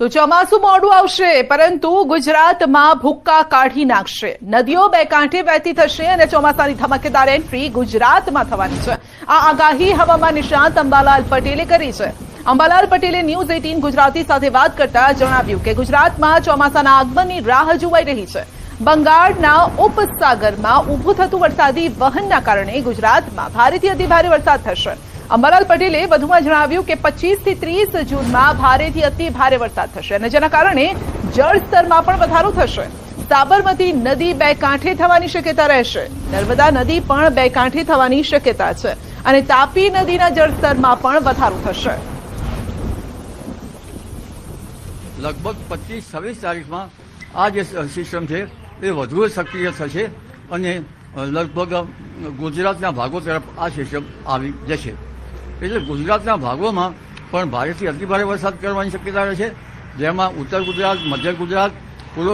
તો ચોમાસું મોડું આવશે, પરંતુ ગુજરાતમાં ભૂક્કા કાઢી નાખશે. નદીઓ બે કાંઠે વહેતી થશે અને ચોમાસાની ધમાકેદાર એન્ટ્રી ગુજરાતમાં થવાની છે. આ આગાહી હવામાન નિષ્ણાત અંબાલાલ પટેલે કરી છે. અંબાલાલ પટેલે ન્યૂઝ 18 ગુજરાતી સાથે વાત કરતા જણાવ્યું કે ગુજરાતમાં ચોમાસાના આગમનની રાહ જોવાઈ રહી છે. બંગાળના ઉપસાગરમાં ઊભું થતું વરસાદી વહનના કારણે ગુજરાતમાં ભારેથી અતિભારે વરસાદ થશે. અંબાલાલ પટેલે વધુમાં જણાવ્યું કે 25 થી 30 જૂનમાં ભારેથી અતિ ભારે વરસાદ થશે અને જેના કારણે જળસ્તરમાં પણ વધારો થશે. સાબરમતી નદી બે કાંઠે થવાની શક્યતા રહેશે. નર્મદા નદી પણ બે કાંઠે થવાની શક્યતા છે અને તાપી નદીના જળસ્તરમાં પણ વધારો થશે. લગભગ 25-26 તારીખમાં આ જે સિસ્ટમ છે એ વધુ સક્રિય થશે અને લગભગ ગુજરાતના ભાગો તરફ આ સિસ્ટમ આવી જશે. એટલે ગુજરાતના ભાગોમાં પણ ભારેથી અતિભારે વરસાદ કરવાની શક્યતા રહેશે, જેમાં ઉત્તર ગુજરાત, મધ્ય ગુજરાત, પૂર્વ